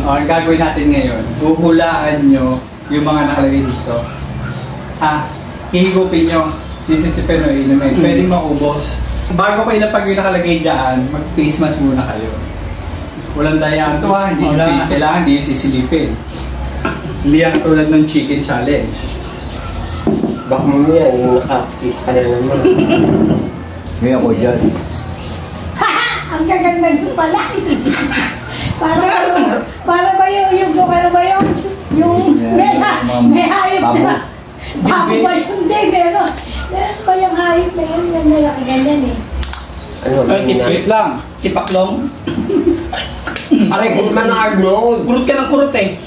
ang gagawin natin ngayon, huhulaan nyo yung mga nakalagay dito. Hihigupin nyo, sisipin o inumin. Pwedeng maubos. Bago ko ilapag yung nakalagay dyan, mag-face mask muna kayo. Walang dayaan to ha, hindi kailangan, hindi yung sisilipin. Hindi yan tulad ng chicken challenge. Baka mo yan, yung nakakita na naman. Ngayon ako dyan. Ang gaganda nyo pala. para ba yung ano ba yung may hayop na. Babo ba yun? Hindi, meron. Meron ba yung hayop na yun? Ganyan eh. Ano? Wait lang. Tipaklong. Aray, kung man Arnold. Kurot ka ng kurot eh.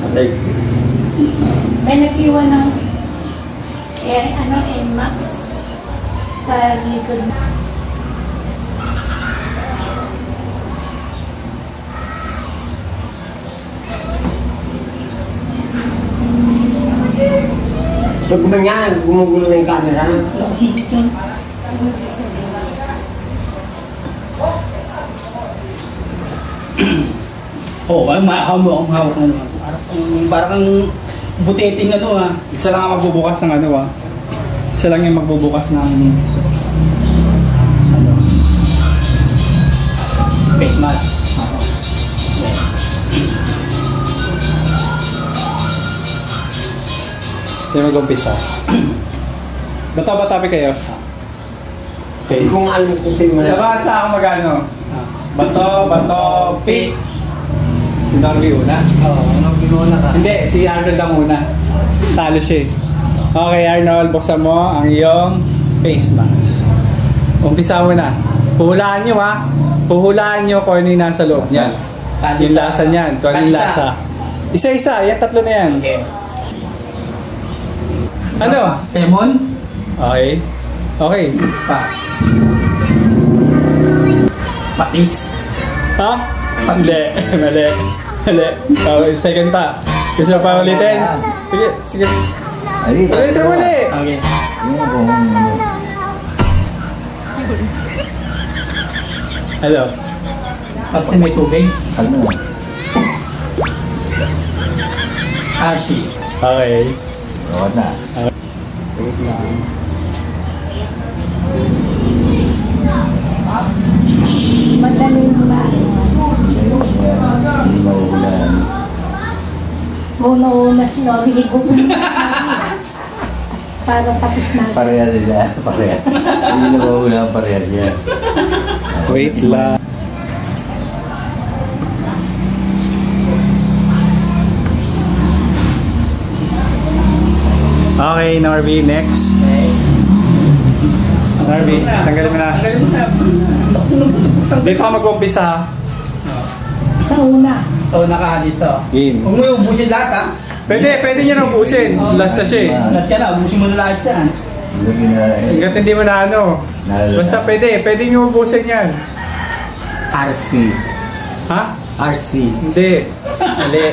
Aray. May nag-iwan ng Max sa likod. Pag ba nga, gumugulo na yung camera. Ang hawak mo. Parang buteting Isa lang ang magbubukas ng Isa lang yung magbubukas ng face mask. Sino mag-umpisa? Bata-batapi kayo. Okay. Kung alam kung sino man. Nabasa ako magano. Bato, pick. Si Norby una? Oo, Norby una ka. Hindi, si Arnold ang una. Talo siya eh. Okay Arnold, buksan mo ang iyong face mask. Umpisa mo na. Puhulaan nyo ha. Puhulaan nyo kung ano yung nasa loob niyan. Yung lasa niyan, kung ano yung lasa. Isa-isa, yan tatlo na yan. Okay. Ano? Lemon? Okay. Okay. Patis? Ha? Mali. Mali. Mali. Okay, second pa. Gusto pa ulitin? Sige, sige. Ulitin mo ulit. Okay. Hello. Kasi may tubig? Ano? RC. Okay. Oo na. Madaling ba? Hindi mauulan. Una-una si Nori higop. Para tapos na. Pareha nila. Pareha. Hindi na mauulan ang pareha niya. Wait lang. Okay, Norby, next. Norby, tanggalin mo na. Dito ka mag-umpisa ha. Sa una. Una ka dito. Game. Huwag mo yung ubusin lahat ha. Pwede niya na ubusin. Last na siya eh. Last ka na, ubusin mo na lahat yan. Hanggat hindi mo na ano. Basta pwede niyo ubusin yan. RC. Ha? RC. Hindi. Mali.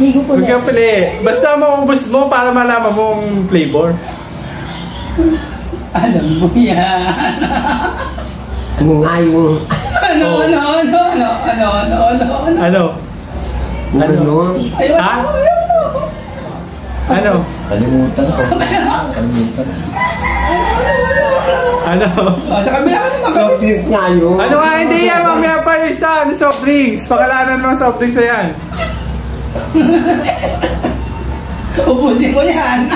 Higop Huwag ulit. kang pali. Basta maubos mo para malaman mo ang flavor. Alam mo yan. Ano nga yung... Ano? Ano? Ano? Ayun. Ha? Ano? Kalimutan ko. Kalimutan. Ano? Sa kabila ka naman. Soft drinks nga yun. Ano nga hindi yan? Mamaya pa yung isa. Ano soft drinks? Pakalanan mo ang soft drinks na yan. Ubusin mo yan.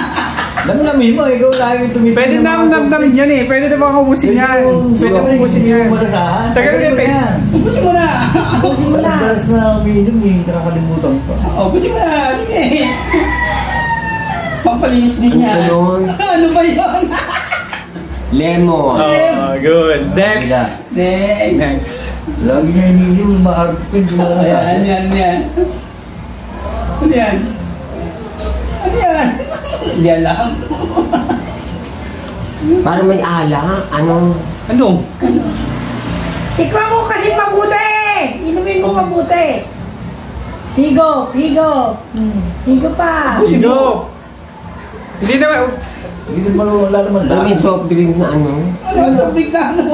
Damdamin mo, ikaw lagi tumitin. Pwede na namdamin yan eh. Pwede na bang ubusin yan? Pwede na ubusin yan. Tagal yung face. Ubusin mo na. Ubusin mo na. Madalas na umiinom eh, nakakalimutan pa. Ubusin mo na. Sige. Pampalinis din yan. Ano? Ano ba yan? Lemon. Oh, good. Next. Next. Next. Lagi niya iniinom, maarapin. Yan. Ano yan? Hindi alam. Parang may ala. Ano? Ano? Tikman mo kasi mabuti! Inumin mo mabuti. Higo. Higo pa. Go! Hindi naman. Hindi naman wala naman. Ano yung soft drinks na ano? Ano sa bigtano?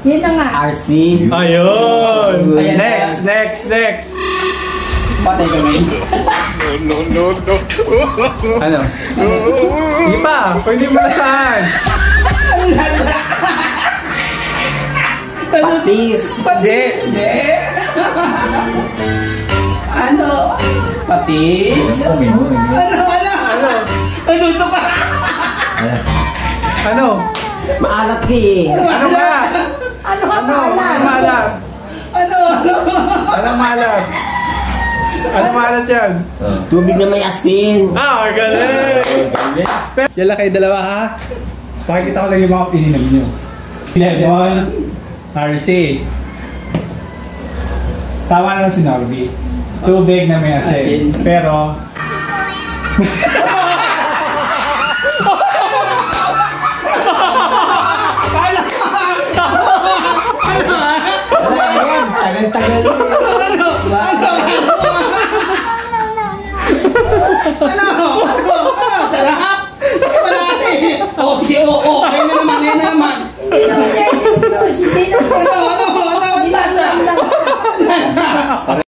Yun na nga. RC. Ayun. Ayan Next. Patay kami. Ano? Hindi pa. Pwede mo na saan. Patis. Hindi. Ano? Patis? Ano? Ano to ka? Ano? Maalat ka eh. Ano ba? Ano ka Ano pala? malat? Ano? Ano malat yan? Tubig na may asin. Ah, galing! Yan lang kayo dalawa ha? Pakikita ko lang yung mga pininom nyo. Lemon, RC. Tama naman si Norby. Tubig na may asin. Pero... Tagal-tagal. Sarap! Okay, okay na naman